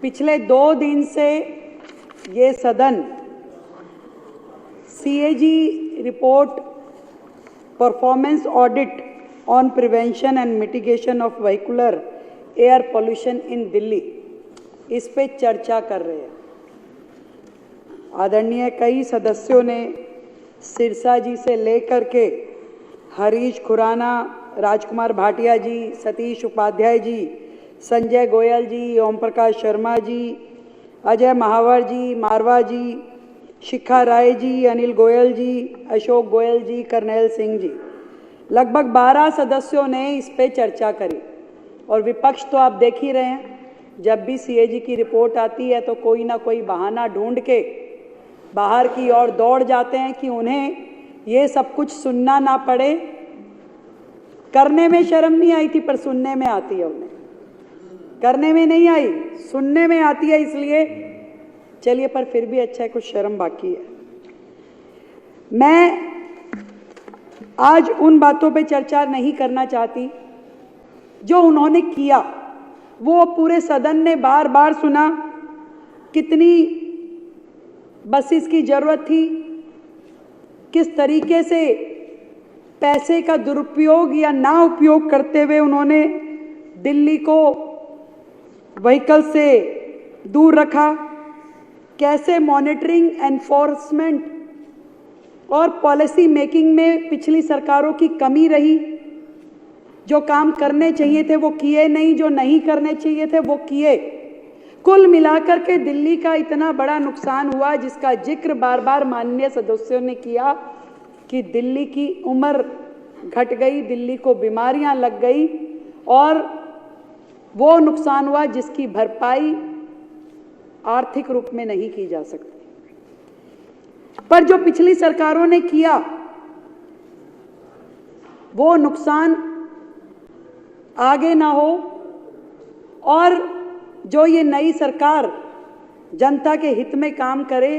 पिछले 2 दिन से ये सदन CAG report performance audit on prevention and mitigation of vehicular air pollution in Delhi, इस पे चर्चा कर रहे हैं। आदरणीय कई सदस्यों ने सिरसा जी से लेकर के हरीश खुराना, राजकुमार भाटिया जी, सतीश उपाध्याय जी, संजय गोयल जी, ओम प्रकाश शर्मा जी, अजय महावर जी, मारवा जी, शिखा राय जी, अनिल गोयल जी, अशोक गोयल जी, करनैल सिंह जी, लगभग 12 सदस्यों ने इस पे चर्चा करी। और विपक्ष तो आप देख ही रहे हैं, जब भी सीएजी की रिपोर्ट आती है तो कोई ना कोई बहाना ढूंढ के बाहर की ओर दौड़ जाते हैं कि उन्हें ये सब कुछ सुनना ना पड़े। करने में शर्म नहीं आई थी, पर सुनने में आती है उन्हें। करने में नहीं आई, सुनने में आती है, इसलिए चलिए, पर फिर भी अच्छा है, कुछ शर्म बाकी है। मैं आज उन बातों पे चर्चा नहीं करना चाहती जो उन्होंने किया। वो पूरे सदन ने बार बार सुना, कितनी बसेस की जरूरत थी, किस तरीके से पैसे का दुरुपयोग या ना उपयोग करते हुए उन्होंने दिल्ली को व्हीकल से दूर रखा, कैसे मॉनिटरिंग, एनफोर्समेंट और पॉलिसी मेकिंग में पिछली सरकारों की कमी रही। जो काम करने चाहिए थे वो किए नहीं, जो नहीं करने चाहिए थे वो किए। कुल मिलाकर के दिल्ली का इतना बड़ा नुकसान हुआ, जिसका जिक्र बार बार माननीय सदस्यों ने किया कि दिल्ली की उम्र घट गई, दिल्ली को बीमारियां लग गई और वो नुकसान हुआ जिसकी भरपाई आर्थिक रूप में नहीं की जा सकती। पर जो पिछली सरकारों ने किया वो नुकसान आगे ना हो, और जो ये नई सरकार जनता के हित में काम करे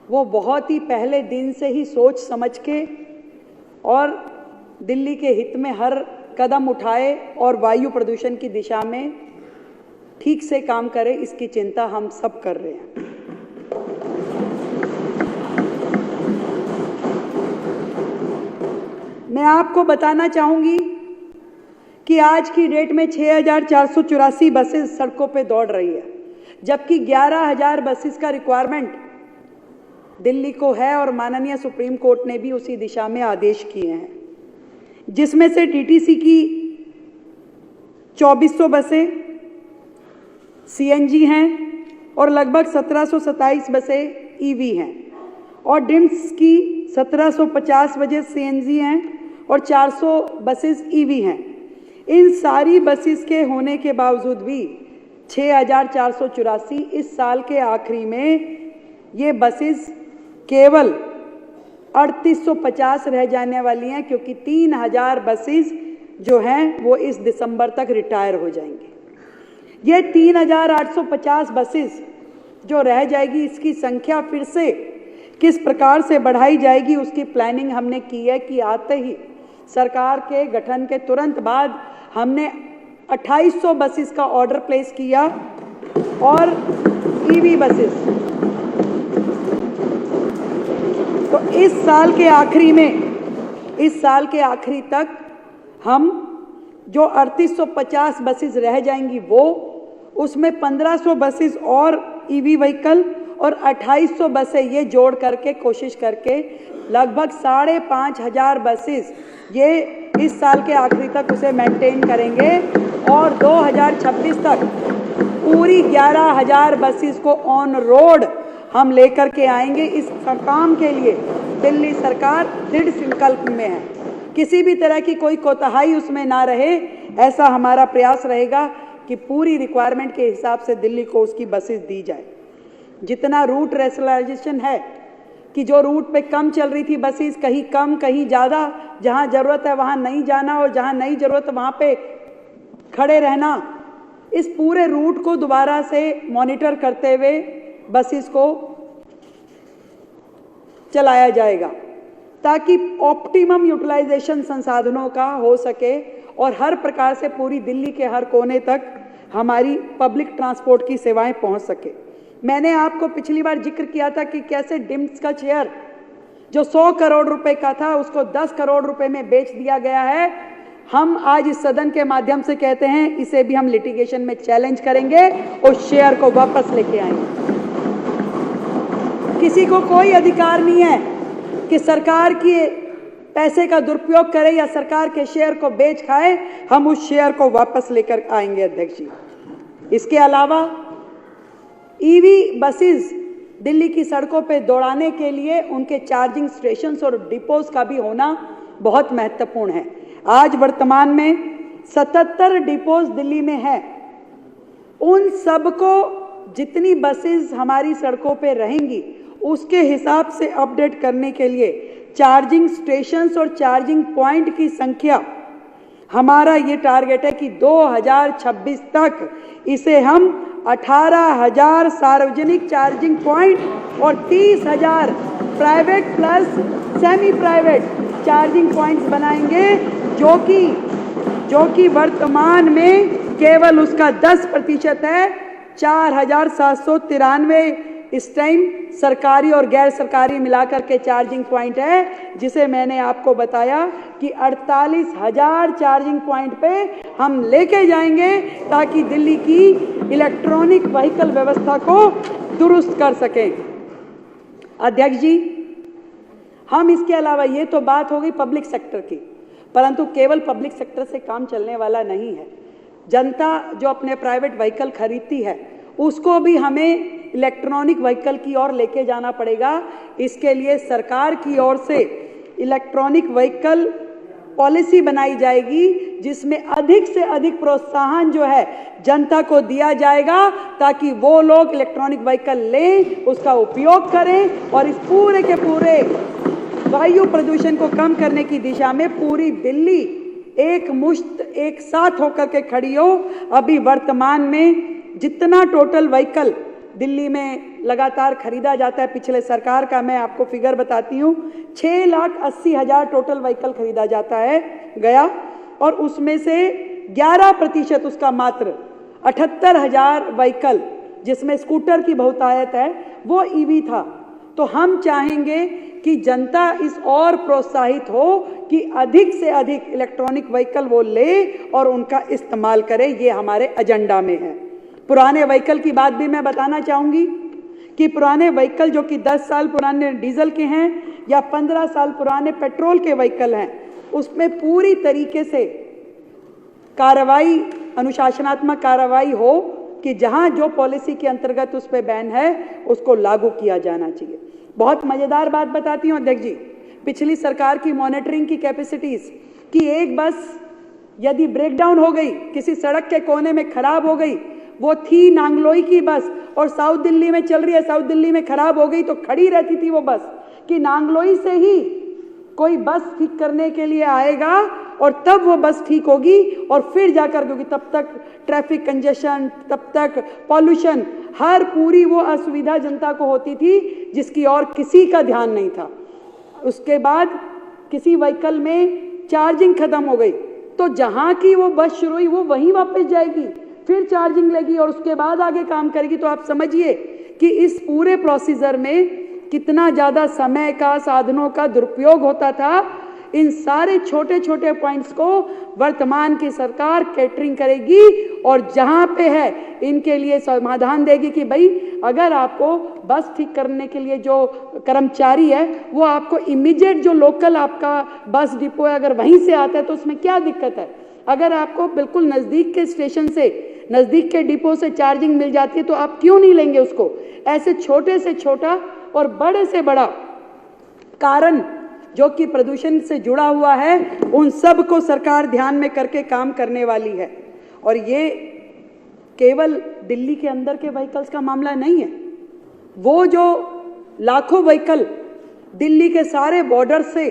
वो बहुत ही पहले दिन से ही सोच समझ के और दिल्ली के हित में हर कदम उठाए और वायु प्रदूषण की दिशा में ठीक से काम करे, इसकी चिंता हम सब कर रहे हैं। मैं आपको बताना चाहूंगी कि आज की डेट में 6,484 बसेस सड़कों पे दौड़ रही है, जबकि 11,000 बसेस का रिक्वायरमेंट दिल्ली को है और माननीय सुप्रीम कोर्ट ने भी उसी दिशा में आदेश किए हैं, जिसमें से टीटीसी की 2400 बसें सीएनजी हैं और लगभग 1727 बसें ईवी हैं, और डिम्स की 1750 बसें सीएनजी हैं और 400 बसेस ईवी हैं। इन सारी बसेस के होने के बावजूद भी 6,484 इस साल के आखिरी में ये बसेस केवल 3850 रह जाने वाली हैं, क्योंकि 3,000 बसेस जो हैं वो इस दिसंबर तक रिटायर हो जाएंगे। ये 3,850 बसेस जो रह जाएगी, इसकी संख्या फिर से किस प्रकार से बढ़ाई जाएगी, उसकी प्लानिंग हमने की है कि आते ही सरकार के गठन के तुरंत बाद हमने 2800 बसेस का ऑर्डर प्लेस किया और ईवी बसेस। तो इस साल के आखिरी तक हम जो 3850 बसेस रह जाएंगी वो, उसमें 1500 बसेस और ईवी व्हीकल और 2800 बसें ये जोड़ करके कोशिश करके लगभग 5,500 बसेस ये इस साल के आखिरी तक उसे मेंटेन करेंगे, और 2026 तक पूरी 11,000 बसेस को ऑन रोड हम लेकर के आएंगे। इस काम के लिए दिल्ली सरकार दृढ़ संकल्प में है, किसी भी तरह की कोई कोताही उसमें ना रहे, ऐसा हमारा प्रयास रहेगा कि पूरी रिक्वायरमेंट के हिसाब से दिल्ली को उसकी बसेस दी जाए। जितना रूट रैशनलाइजेशन है कि जो रूट पे कम चल रही थी बसेस, कहीं कम कहीं ज़्यादा, जहाँ ज़रूरत है वहाँ नहीं जाना और जहाँ नहीं ज़रूरत है वहाँ पे खड़े रहना, इस पूरे रूट को दोबारा से मॉनिटर करते हुए बसेस को चलाया जाएगा, ताकि ऑप्टिमम यूटिलाइजेशन संसाधनों का हो सके और हर प्रकार से पूरी दिल्ली के हर कोने तक हमारी पब्लिक ट्रांसपोर्ट की सेवाएं पहुंच सके। मैंने आपको पिछली बार जिक्र किया था कि कैसे डिम्स का शेयर जो 100 करोड़ रुपए का था उसको 10 करोड़ रुपए में बेच दिया गया है। हम आज इस सदन के माध्यम से कहते हैं इसे भी हम लिटिगेशन में चैलेंज करेंगे, उस शेयर को वापस लेके आएंगे। किसी को कोई अधिकार नहीं है कि सरकार की पैसे का दुरुपयोग करे या सरकार के शेयर को बेच खाए। हम उस शेयर को वापस लेकर आएंगे अध्यक्ष जी। इसके अलावा ईवी बसेस दिल्ली की सड़कों पे दौड़ाने के लिए उनके चार्जिंग स्टेशंस और डिपोज का भी होना बहुत महत्वपूर्ण है। आज वर्तमान में 77 डिपोज दिल्ली में है। उन सबको जितनी बसेस हमारी सड़कों पे रहेंगी उसके हिसाब से अपडेट करने के लिए चार्जिंग स्टेशंस और चार्जिंग पॉइंट की संख्या, हमारा ये टारगेट है कि 2026 तक इसे हम 18,000 सार्वजनिक चार्जिंग पॉइंट और 30,000 private plus semi private charging points बनाएंगे, जो कि वर्तमान में केवल उसका 10% है। 4,793 इस टाइम सरकारी और गैर सरकारी मिलाकर के चार्जिंग पॉइंट है, जिसे मैंने आपको बताया कि 48,000 चार्जिंग पॉइंट पे हम लेके जाएंगे ताकि दिल्ली की इलेक्ट्रॉनिक व्हीकल व्यवस्था को दुरुस्त कर सकें। अध्यक्ष जी, हम इसके अलावा, ये तो बात हो गई पब्लिक सेक्टर की, परंतु केवल पब्लिक सेक्टर से काम चलने वाला नहीं है। जनता जो अपने प्राइवेट व्हीकल खरीदती है उसको भी हमें इलेक्ट्रॉनिक व्हीकल की ओर लेके जाना पड़ेगा। इसके लिए सरकार की ओर से इलेक्ट्रॉनिक व्हीकल पॉलिसी बनाई जाएगी, जिसमें अधिक से अधिक प्रोत्साहन जो है जनता को दिया जाएगा ताकि वो लोग इलेक्ट्रॉनिक व्हीकल लें, उसका उपयोग करें और इस पूरे के पूरे वायु प्रदूषण को कम करने की दिशा में पूरी दिल्ली एक मुश्त एक साथ होकर के खड़ी हो। अभी वर्तमान में जितना टोटल व्हीकल दिल्ली में लगातार खरीदा जाता है, पिछले सरकार का मैं आपको फिगर बताती हूँ, 6,80,000 टोटल व्हीकल खरीदा जाता है गया, और उसमें से 11% उसका मात्र 78,000 व्हीकल, जिसमें स्कूटर की बहुतायत है, वो ईवी था। तो हम चाहेंगे कि जनता इस और प्रोत्साहित हो कि अधिक से अधिक इलेक्ट्रॉनिक व्हीकल वो ले और उनका इस्तेमाल करे। ये हमारे एजेंडा में है। पुराने व्हीकल की बात भी मैं बताना चाहूँगी कि पुराने व्हीकल जो कि 10 साल पुराने डीजल के हैं या 15 साल पुराने पेट्रोल के व्हीकल हैं, उसमें पूरी तरीके से कार्रवाई, अनुशासनात्मक कार्रवाई हो कि जहां जो पॉलिसी के अंतर्गत उस पर बैन है उसको लागू किया जाना चाहिए। बहुत मज़ेदार बात बताती हूँ अध्यक्ष जी, पिछली सरकार की मॉनिटरिंग की कैपेसिटीज़ कि एक बस यदि ब्रेकडाउन हो गई, किसी सड़क के कोने में खराब हो गई, वो थी नांगलोई की बस और साउथ दिल्ली में चल रही है, साउथ दिल्ली में खराब हो गई तो खड़ी रहती थी वो बस कि नांगलोई से ही कोई बस ठीक करने के लिए आएगा और तब वो बस ठीक होगी और फिर जाकर, क्योंकि तब तक ट्रैफिक कंजेशन, तब तक पॉल्यूशन, हर पूरी वो असुविधा जनता को होती थी जिसकी और किसी का ध्यान नहीं था। उसके बाद किसी व्हीकल में चार्जिंग खत्म हो गई तो जहां की वो बस शुरू हुई वो वहीं वापस जाएगी, फिर चार्जिंग लेगी और उसके बाद आगे काम करेगी। तो आप समझिए कि इस पूरे प्रोसीजर में कितना ज़्यादा समय का, साधनों का दुरुपयोग होता था। इन सारे छोटे छोटे पॉइंट्स को वर्तमान की सरकार कैटरिंग करेगी और जहां पे है इनके लिए समाधान देगी कि भाई अगर आपको बस ठीक करने के लिए जो कर्मचारी है वो आपको इमीडिएट जो लोकल आपका बस डिपो है अगर वहीं से आता है तो उसमें क्या दिक्कत है। अगर आपको बिल्कुल नज़दीक के स्टेशन से, नज़दीक के डिपो से चार्जिंग मिल जाती है तो आप क्यों नहीं लेंगे उसको। ऐसे छोटे से छोटा और बड़े से बड़ा कारण जो कि प्रदूषण से जुड़ा हुआ है, उन सब को सरकार ध्यान में करके काम करने वाली है। और ये केवल दिल्ली के अंदर के व्हीकल्स का मामला नहीं है, वो जो लाखों व्हीकल दिल्ली के सारे बॉर्डर से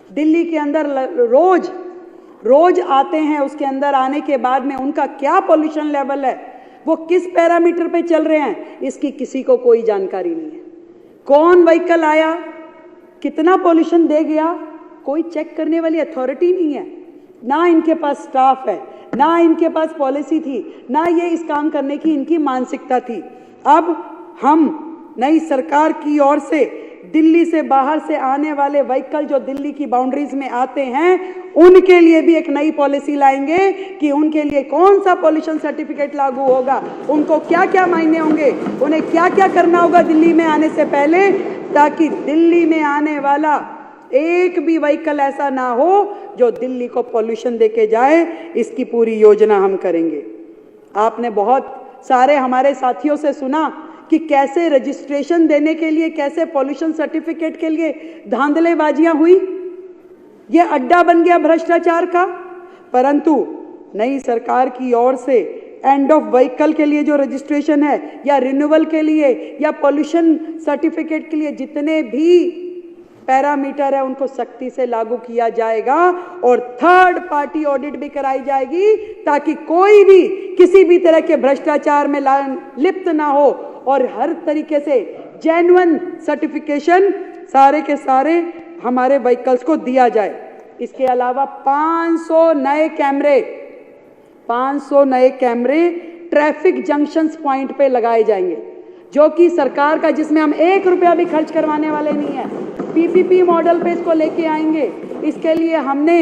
दिल्ली के अंदर रोज आते हैं, उसके अंदर आने के बाद में उनका क्या पॉल्यूशन लेवल है, वो किस पैरामीटर पे चल रहे हैं, इसकी किसी को कोई जानकारी नहीं है। कौन व्हीकल आया, कितना पॉल्यूशन दे गया, कोई चेक करने वाली अथॉरिटी नहीं है। ना इनके पास स्टाफ है, ना इनके पास पॉलिसी थी, ना ये इस काम करने की इनकी मानसिकता थी। अब हम नई सरकार की ओर से दिल्ली से बाहर से आने वाले व्हीकल जो दिल्ली की बाउंड्रीज में आते हैं उनके लिए भी एक नई पॉलिसी लाएंगे कि उनके लिए कौन सा पॉल्यूशन सर्टिफिकेट लागू होगा, उनको क्या क्या मायने होंगे, उन्हें क्या क्या करना होगा दिल्ली में आने से पहले, ताकि दिल्ली में आने वाला एक भी व्हीकल ऐसा ना हो जो दिल्ली को पॉल्यूशन देके जाए। इसकी पूरी योजना हम करेंगे। आपने बहुत सारे हमारे साथियों से सुना कि कैसे रजिस्ट्रेशन देने के लिए, कैसे पॉल्यूशन सर्टिफिकेट के लिए धांधलेबाजियां हुई, ये अड्डा बन गया भ्रष्टाचार का। परंतु नई सरकार की ओर से एंड ऑफ व्हीकल के लिए जो रजिस्ट्रेशन है या रिन्यूअल के लिए या पॉल्यूशन सर्टिफिकेट के लिए जितने भी पैरामीटर है उनको सख्ती से लागू किया जाएगा और थर्ड पार्टी ऑडिट भी कराई जाएगी ताकि कोई भी किसी भी तरह के भ्रष्टाचार में लिप्त ना हो और हर तरीके से जेन्युइन सर्टिफिकेशन सारे के सारे हमारे व्हीकल्स को दिया जाए। इसके अलावा 500 नए कैमरे ट्रैफिक जंक्शंस पॉइंट पे लगाए जाएंगे, जो कि सरकार का, जिसमें हम 1 रुपया भी खर्च करवाने वाले नहीं है। पीपीपी मॉडल पे इसको लेके आएंगे। इसके लिए हमने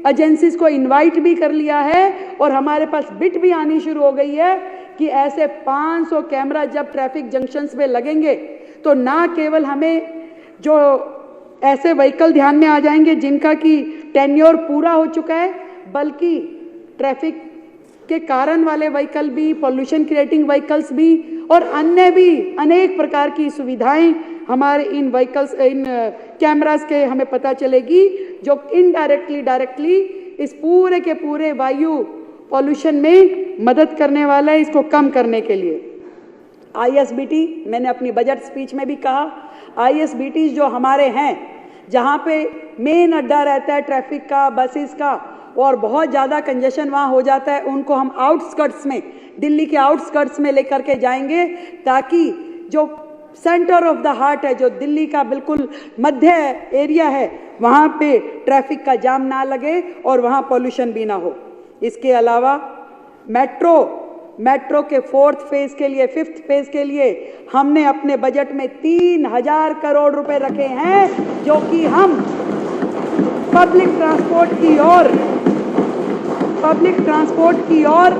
एजेंसीज को इनवाइट भी कर लिया है और हमारे पास बिट भी आनी शुरू हो गई है कि ऐसे 500 कैमरा जब ट्रैफिक जंक्शंस पे लगेंगे तो ना केवल हमें जो ऐसे व्हीकल ध्यान में आ जाएंगे जिनका कि टेन्योर पूरा हो चुका है, बल्कि ट्रैफिक के कारण वाले व्हीकल भी, पॉल्यूशन क्रिएटिंग व्हीकल्स भी और अन्य भी अनेक प्रकार की सुविधाएं हमारे इन व्हीकल्स, इन कैमरास के हमें पता चलेगी, जो इनडायरेक्टली डायरेक्टली इस पूरे के पूरे वायु पॉल्यूशन में मदद करने वाला है, इसको कम करने के लिए। ISBT, मैंने अपनी बजट स्पीच में भी कहा, ISBT जो हमारे हैं, जहाँ पे मेन अड्डा रहता है ट्रैफिक का, बसेस का, और बहुत ज़्यादा कंजेशन वहाँ हो जाता है, उनको हम आउटस्कर्ट्स में, दिल्ली के आउटस्कर्ट्स में लेकर के जाएंगे ताकि जो सेंटर ऑफ द हार्ट है, जो दिल्ली का बिल्कुल मध्य एरिया है, वहाँ पे ट्रैफिक का जाम ना लगे और वहाँ पॉल्यूशन भी ना हो। इसके अलावा मेट्रो के 4th फेज के लिए, 5th फेज के लिए हमने अपने बजट में 3000 करोड़ रुपए रखे हैं, जो कि हम पब्लिक ट्रांसपोर्ट की ओर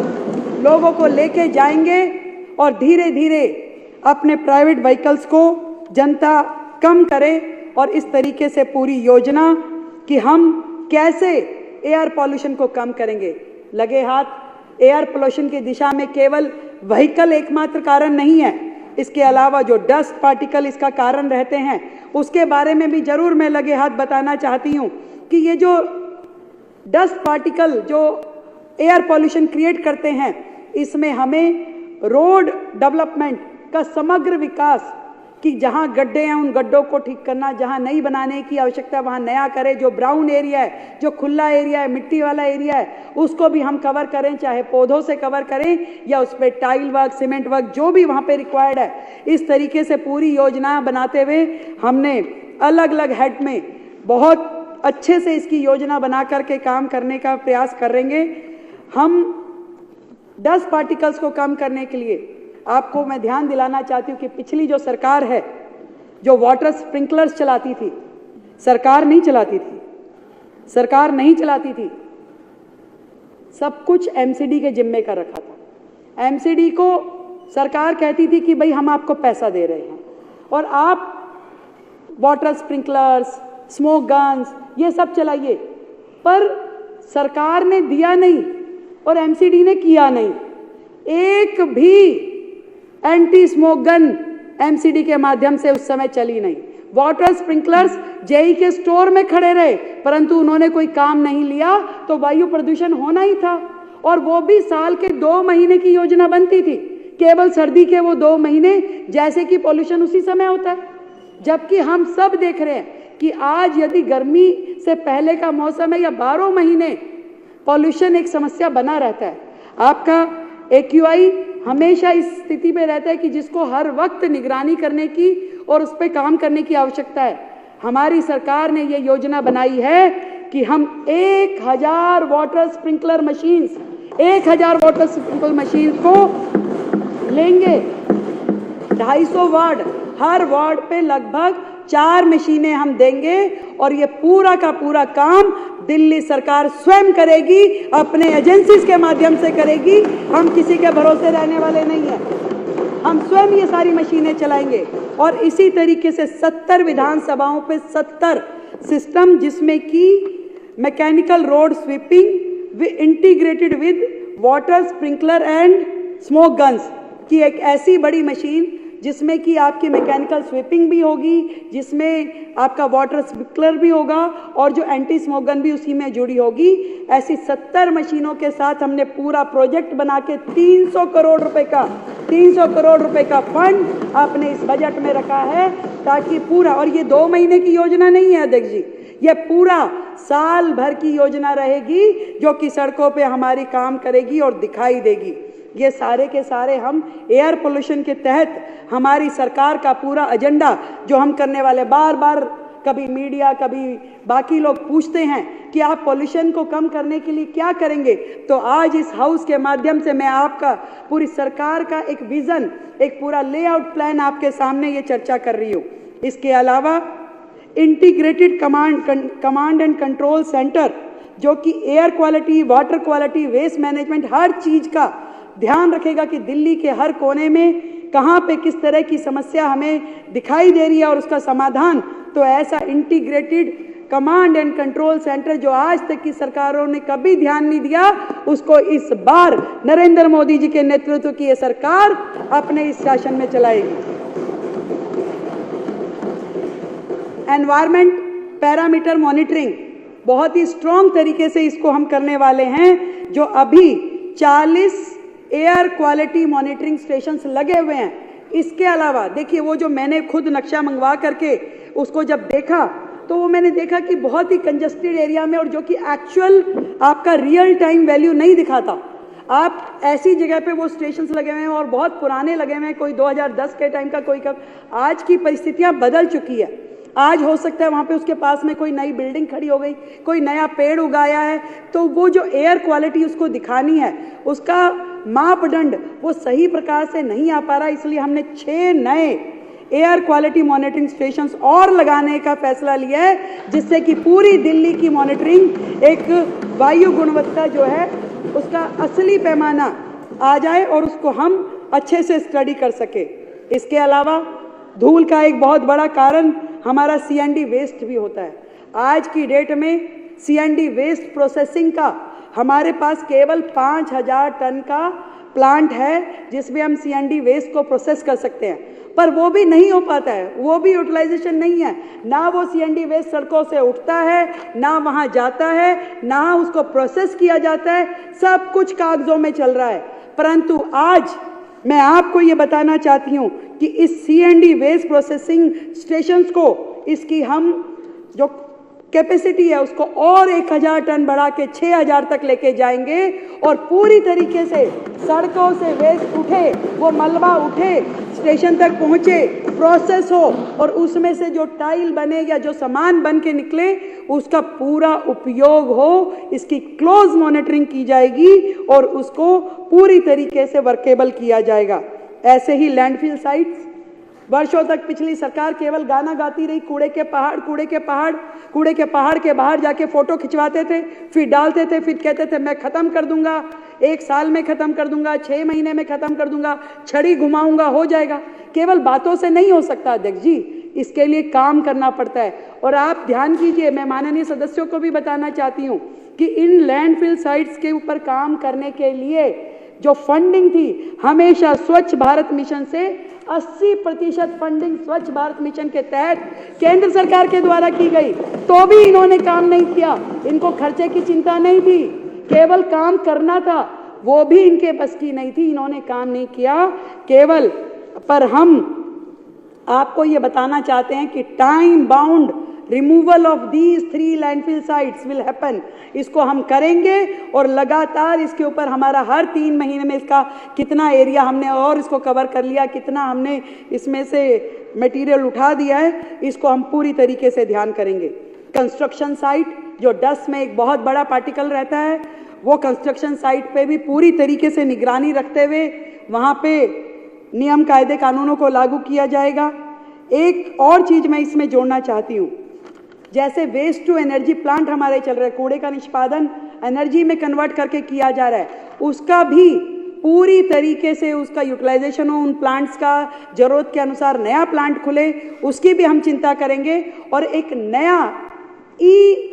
लोगों को लेके जाएंगे और धीरे धीरे अपने प्राइवेट व्हीकल्स को जनता कम करे। और इस तरीके से पूरी योजना कि हम कैसे एयर पॉल्यूशन को कम करेंगे। लगे हाथ एयर पॉल्यूशन की दिशा में केवल व्हीकल एकमात्र कारण नहीं है, इसके अलावा जो डस्ट पार्टिकल इसका कारण रहते हैं उसके बारे में भी जरूर मैं लगे हाथ बताना चाहती हूँ कि ये जो डस्ट पार्टिकल जो एयर पॉल्यूशन क्रिएट करते हैं, इसमें हमें रोड डेवलपमेंट का समग्र विकास, कि जहां गड्ढे हैं उन गड्ढों को ठीक करना, जहां नहीं बनाने की आवश्यकता वहां नया करें, जो ब्राउन एरिया है, जो खुला एरिया है, मिट्टी वाला एरिया है, उसको भी हम कवर करें, चाहे पौधों से कवर करें या उस पर टाइल वर्क, सीमेंट वर्क, जो भी वहां पे रिक्वायर्ड है। इस तरीके से पूरी योजना बनाते हुए हमने अलग अलग हेड में बहुत अच्छे से इसकी योजना बना करके काम करने का प्रयास करेंगे। हम डस्ट पार्टिकल्स को कम करने के लिए आपको मैं ध्यान दिलाना चाहती हूँ कि पिछली जो सरकार है, जो वाटर स्प्रिंकलर्स चलाती थी, सरकार नहीं चलाती थी, सब कुछ एमसीडी के जिम्मे का रखा था। एमसीडी को सरकार कहती थी कि भाई हम आपको पैसा दे रहे हैं और आप वाटर स्प्रिंकलर्स, स्मोक गन्स ये सब चलाइए, पर सरकार ने दिया नहीं और एमसीडी ने किया नहीं। एक भी एंटी स्मोक गन एमसीडी के माध्यम से उस समय चली नहीं। वाटर स्प्रिंकलर्स जेई के स्टोर में खड़े रहे, परंतु उन्होंने कोई काम नहीं लिया, तो वायु प्रदूषण होना ही था। और वो भी साल के 2 महीने की योजना बनती थी, केवल सर्दी के वो 2 महीने, जैसे कि पॉल्यूशन उसी समय होता है। जबकि हम सब देख रहे हैं कि आज यदि गर्मी से पहले का मौसम है या 12 महीने पॉल्यूशन एक समस्या बना रहता है। आपका AQI हमेशा इस स्थिति में रहता है कि जिसको हर वक्त निगरानी करने की और उस पर काम करने की आवश्यकता है। हमारी सरकार ने ये योजना बनाई है कि हम 1000 water sprinkler machines 1000 water sprinkler machine को लेंगे। 250 वार्ड, हर वार्ड पे लगभग 4 मशीनें हम देंगे और ये पूरा का पूरा काम दिल्ली सरकार स्वयं करेगी, अपने एजेंसीज के माध्यम से करेगी। हम किसी के भरोसे रहने वाले नहीं हैं, हम स्वयं ये सारी मशीनें चलाएंगे। और इसी तरीके से 70 विधानसभाओं पे 70 सिस्टम, जिसमें कि mechanical road sweeping integrated with water sprinkler and smoke guns की एक ऐसी बड़ी मशीन जिसमें कि आपकी मैकेनिकल स्वीपिंग भी होगी, जिसमें आपका वाटर स्प्रिंकलर भी होगा और जो एंटी स्मोक गन भी उसी में जुड़ी होगी। ऐसी 70 मशीनों के साथ हमने पूरा प्रोजेक्ट बना के 300 करोड़ रुपए का फंड आपने इस बजट में रखा है, ताकि पूरा, और ये 2 महीने की योजना नहीं है अध्यक्ष जी, ये पूरा साल भर की योजना रहेगी जो कि सड़कों पे हमारी काम करेगी और दिखाई देगी। ये सारे के सारे हम एयर पोल्यूशन के तहत हमारी सरकार का पूरा एजेंडा जो हम करने वाले, बार बार कभी मीडिया कभी बाकी लोग पूछते हैं कि आप पोल्यूशन को कम करने के लिए क्या करेंगे, तो आज इस हाउस के माध्यम से मैं आपका पूरी सरकार का एक विजन, एक पूरा लेआउट प्लान आपके सामने ये चर्चा कर रही हूँ। इसके अलावा integrated command and control centre जो कि air quality, water quality, waste management, हर चीज का ध्यान रखेगा कि दिल्ली के हर कोने में कहाँ पे किस तरह की समस्या हमें दिखाई दे रही है और उसका समाधान। तो ऐसा integrated command and control centre जो आज तक की सरकारों ने कभी ध्यान नहीं दिया, उसको इस बार नरेंद्र मोदी जी के नेतृत्व की ये सरकार अपने इस शासन में चलाएगी। एनवायरमेंट पैरामीटर मॉनिटरिंग बहुत ही स्ट्रॉन्ग तरीके से इसको हम करने वाले हैं, जो अभी 40 एयर क्वालिटी मॉनिटरिंग स्टेशंस लगे हुए हैं। इसके अलावा देखिए, वो जो मैंने खुद नक्शा मंगवा करके उसको जब देखा तो वो मैंने देखा कि बहुत ही कंजस्टेड एरिया में, और जो कि एक्चुअल आपका रियल टाइम वैल्यू नहीं दिखाता, आप ऐसी जगह पे वो स्टेशंस लगे हुए हैं और बहुत पुराने लगे हुए हैं, कोई 2010 के टाइम का, कोई कब। आज की परिस्थितियां बदल चुकी है। आज हो सकता है वहाँ पे उसके पास में कोई नई बिल्डिंग खड़ी हो गई, कोई नया पेड़ उगाया है, तो वो जो एयर क्वालिटी उसको दिखानी है, उसका मापदंड वो सही प्रकार से नहीं आ पा रहा। इसलिए हमने 6 नए एयर क्वालिटी मॉनिटरिंग स्टेशंस और लगाने का फैसला लिया है, जिससे कि पूरी दिल्ली की मॉनिटरिंग, एक वायु गुणवत्ता जो है उसका असली पैमाना आ जाए और उसको हम अच्छे से स्टडी कर सके। इसके अलावा धूल का एक बहुत बड़ा कारण हमारा सीएनडी वेस्ट भी होता है। आज की डेट में सीएनडी वेस्ट प्रोसेसिंग का हमारे पास केवल 5000 टन का प्लांट है, जिसमें हम सीएनडी वेस्ट को प्रोसेस कर सकते हैं, पर वो भी नहीं हो पाता है, वो भी यूटिलाइजेशन नहीं है। ना वो सीएनडी वेस्ट सड़कों से उठता है, ना वहाँ जाता है, ना उसको प्रोसेस किया जाता है, सब कुछ कागजों में चल रहा है। परंतु आज मैं आपको ये बताना चाहती हूँ कि इस सीएनडी वेस्ट प्रोसेसिंग स्टेशंस को, इसकी हम जो कैपेसिटी है उसको और 1000 टन बढ़ा के 6000 तक लेके जाएंगे, और पूरी तरीके से सड़कों से वेस्ट उठे, वो मलबा उठे, स्टेशन तक पहुंचे, प्रोसेस हो, और उसमें से जो टाइल बने या जो सामान बन के निकले उसका पूरा उपयोग हो। इसकी क्लोज मॉनिटरिंग की जाएगी और उसको पूरी तरीके से वर्केबल किया जाएगा। ऐसे ही लैंडफिल साइट्स, वर्षों तक पिछली सरकार केवल गाना गाती रही, कूड़े के पहाड़, कूड़े के पहाड़, कूड़े के पहाड़ के बाहर जाके फोटो खिंचवाते थे, फिर डालते थे, फिर कहते थे मैं खत्म कर दूंगा, 1 साल में खत्म कर दूंगा, 6 महीने में खत्म कर दूंगा, छड़ी घुमाऊंगा, हो जाएगा। केवल बातों से नहीं हो सकता अध्यक्ष जी, इसके लिए काम करना पड़ता है। और आप ध्यान कीजिए, मैं माननीय सदस्यों को भी बताना चाहती हूँ कि इन लैंडफिल साइट्स के ऊपर काम करने के लिए जो फंडिंग थी, हमेशा स्वच्छ भारत मिशन से 80% फंडिंग स्वच्छ भारत मिशन के तहत केंद्र सरकार के द्वारा की गई, तो भी इन्होंने काम नहीं किया। इनको खर्चे की चिंता नहीं थी, केवल काम करना था, वो भी इनके बस की नहीं थी, इन्होंने काम नहीं किया केवल। पर हम आपको ये बताना चाहते हैं कि time bound removal of these 3 landfill sites will happen. इसको हम करेंगे और लगातार इसके ऊपर हमारा हर 3 महीने में इसका कितना एरिया हमने और इसको कवर कर लिया, कितना हमने इसमें से मटेरियल उठा दिया है, इसको हम पूरी तरीके से ध्यान करेंगे। कंस्ट्रक्शन साइट जो डस्ट में एक बहुत बड़ा पार्टिकल रहता है, वो कंस्ट्रक्शन साइट पे भी पूरी तरीके से निगरानी रखते हुए वहाँ पे नियम कायदे कानूनों को लागू किया जाएगा। एक और चीज़ मैं इसमें जोड़ना चाहती हूँ, जैसे वेस्ट टू एनर्जी प्लांट हमारे चल रहे हैं, कूड़े का निष्पादन एनर्जी में कन्वर्ट करके किया जा रहा है, उसका भी पूरी तरीके से उसका यूटिलाइजेशन हो, उन प्लांट्स का जरूरत के अनुसार नया प्लांट खुले, उसकी भी हम चिंता करेंगे। और एक नया ई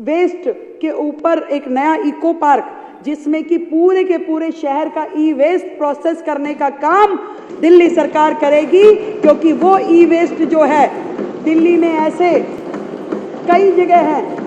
वेस्ट के ऊपर एक नया इको पार्क, जिसमें कि पूरे के पूरे शहर का ई वेस्ट प्रोसेस करने का काम दिल्ली सरकार करेगी, क्योंकि वो ई वेस्ट जो है दिल्ली में ऐसे कई जगह हैं,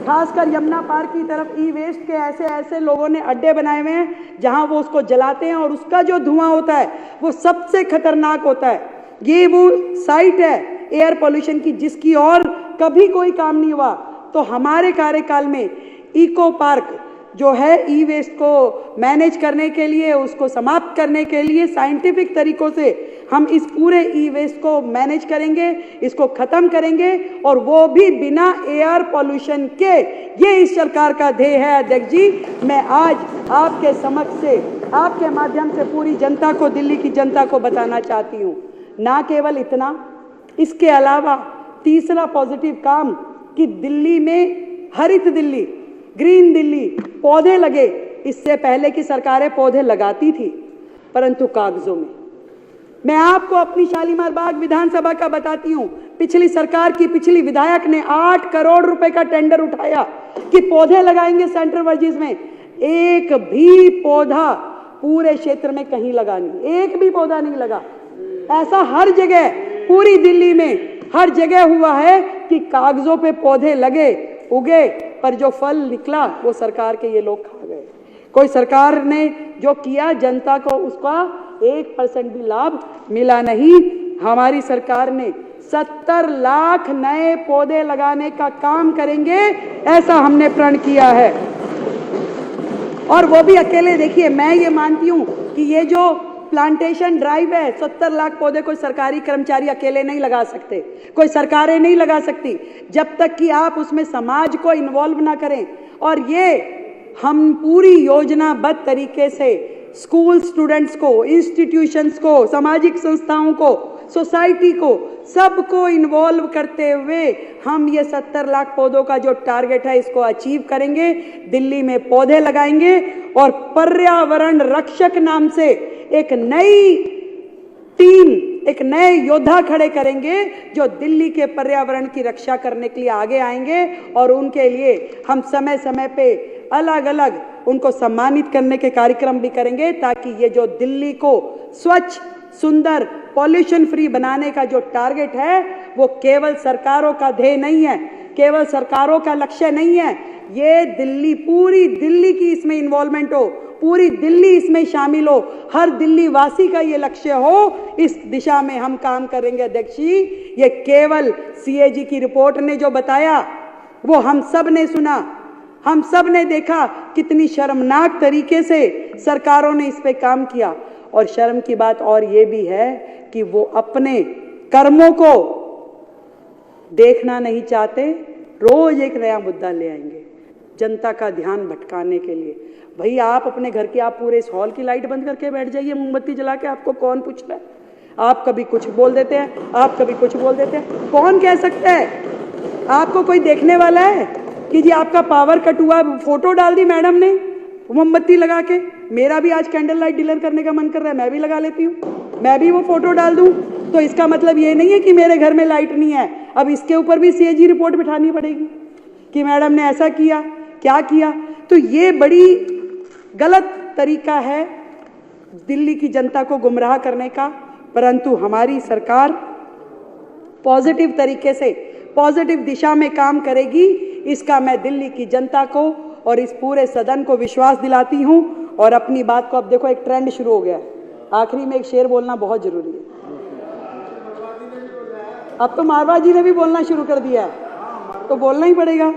खासकर यमुना पार्क की तरफ ई वेस्ट के ऐसे ऐसे लोगों ने अड्डे बनाए हुए हैं जहां वो उसको जलाते हैं और उसका जो धुआं होता है वो सबसे खतरनाक होता है। ये वो साइट है एयर पोल्यूशन की जिसकी और कभी कोई काम नहीं हुआ। तो हमारे कार्यकाल में इको पार्क जो है ई वेस्ट को मैनेज करने के लिए, उसको समाप्त करने के लिए साइंटिफिक तरीकों से हम इस पूरे ई वेस्ट को मैनेज करेंगे, इसको खत्म करेंगे, और वो भी बिना एयर पॉल्यूशन के। ये इस सरकार का ध्येय है। अध्यक्ष जी, मैं आज आपके समक्ष से, आपके माध्यम से पूरी जनता को, दिल्ली की जनता को बताना चाहती हूँ, ना केवल इतना, इसके अलावा तीसरा पॉजिटिव काम कि दिल्ली में हरित दिल्ली, ग्रीन दिल्ली, पौधे लगे। इससे पहले की सरकारें पौधे लगाती थी परंतु कागजों में। मैं आपको अपनी शालीमार बाग विधानसभा का बताती हूं, पिछली सरकार की पिछली विधायक ने 8 करोड़ रुपए का टेंडर उठाया कि पौधे लगाएंगे सेंट्रल वर्जिस में। एक भी पौधा पूरे क्षेत्र में कहीं लगा नहीं, एक भी पौधा नहीं लगा। ऐसा हर जगह पूरी दिल्ली में हर जगह हुआ है कि कागजों पे पौधे लगे, उगे, पर जो फल निकला वो सरकार के ये लोग खा गए। कोई सरकार ने जो किया जनता को उसका 1% भी लाभ मिला नहीं। हमारी सरकार ने 70 लाख नए पौधे लगाने का काम करेंगे, ऐसा हमने प्रण किया है। और वो भी अकेले, देखिए मैं ये मानती हूं कि ये जो प्लांटेशन ड्राइव है, 70 लाख पौधे कोई सरकारी कर्मचारी अकेले नहीं लगा सकते, कोई सरकारें नहीं लगा सकती, जब तक कि आप उसमें समाज को इन्वॉल्व ना करें। और ये हम पूरी योजनाबद्ध तरीके से स्कूल स्टूडेंट्स को, इंस्टीट्यूशंस को, सामाजिक संस्थाओं को, सोसाइटी को, सबको इन्वॉल्व करते हुए हम ये 70 लाख पौधों का जो टारगेट है इसको अचीव करेंगे। दिल्ली में पौधे लगाएंगे और पर्यावरण रक्षक नाम से एक नई टीम, एक नए योद्धा खड़े करेंगे जो दिल्ली के पर्यावरण की रक्षा करने के लिए आगे आएंगे। और उनके लिए हम समय समय पे अलग अलग उनको सम्मानित करने के कार्यक्रम भी करेंगे, ताकि ये जो दिल्ली को स्वच्छ, सुंदर, पॉल्यूशन फ्री बनाने का जो टारगेट है वो केवल सरकारों का ध्येय नहीं है, केवल सरकारों का लक्ष्य नहीं है। ये दिल्ली, पूरी दिल्ली की इसमें इन्वॉल्वमेंट हो, पूरी दिल्ली इसमें शामिल हो, हर दिल्ली वासी का ये लक्ष्य हो। इस दिशा में हम काम करेंगे। अध्यक्ष जी, ये केवल सीएजी की रिपोर्ट ने जो बताया वो हम सब ने सुना, हम सब ने देखा कितनी शर्मनाक तरीके से सरकारों ने इस पे काम किया। और शर्म की बात और ये भी है कि वो अपने कर्मों को देखना नहीं चाहते, रोज एक नया मुद्दा ले आएंगे जनता का ध्यान भटकाने के लिए। भाई आप अपने घर की, आप पूरे इस हॉल की लाइट बंद करके बैठ जाइए मोमबत्ती जला के, आपको कौन पूछ रहा है? आप कभी कुछ बोल देते हैं, आप कभी कुछ बोल देते हैं, कौन कह सकता है? आपको कोई देखने वाला है कि जी आपका पावर कट हुआ, फोटो डाल दी मैडम ने मोमबत्ती लगा के? मेरा भी आज कैंडल लाइट डिनर करने का मन कर रहा है, मैं भी लगा लेती हूँ, मैं भी वो फोटो डाल दूं। तो इसका मतलब ये नहीं है कि मेरे घर में लाइट नहीं है। अब इसके ऊपर भी सीएजी रिपोर्ट बिठानी पड़ेगी कि मैडम ने ऐसा किया, क्या किया। तो ये बड़ी गलत तरीका है दिल्ली की जनता को गुमराह करने का। परंतु हमारी सरकार पॉजिटिव तरीके से, पॉजिटिव दिशा में काम करेगी, इसका मैं दिल्ली की जनता को और इस पूरे सदन को विश्वास दिलाती हूं। और अपनी बात को, अब देखो एक ट्रेंड शुरू हो गया है, आखिरी में एक शेर बोलना बहुत जरूरी है। अब तो मारवाड़ जी ने भी बोलना शुरू कर दिया है, तो बोलना ही पड़ेगा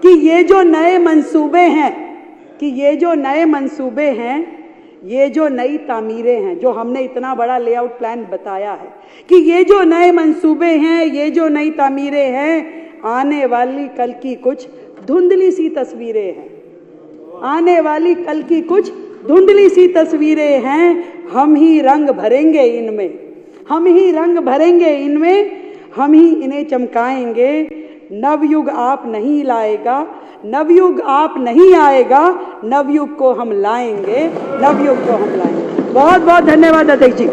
कि ये जो नए मंसूबे हैं, कि ये जो नए मंसूबे हैं, ये जो नई तामीरें हैं, जो हमने इतना बड़ा लेआउट प्लान बताया है, कि ये जो नए मंसूबे हैं, ये जो नई तामीरें हैं, आने वाली कल की कुछ धुंधली सी तस्वीरें हैं, आने वाली कल की कुछ धुंधली सी तस्वीरें हैं। हम ही रंग भरेंगे इनमें, हम ही रंग भरेंगे इनमें, हम ही इन्हें चमकाएंगे। नवयुग आप नहीं लाएगा, नवयुग आप नहीं आएगा, नवयुग को हम लाएंगे, नवयुग को हम लाएंगे। बहुत बहुत धन्यवाद अध्यक्ष जी।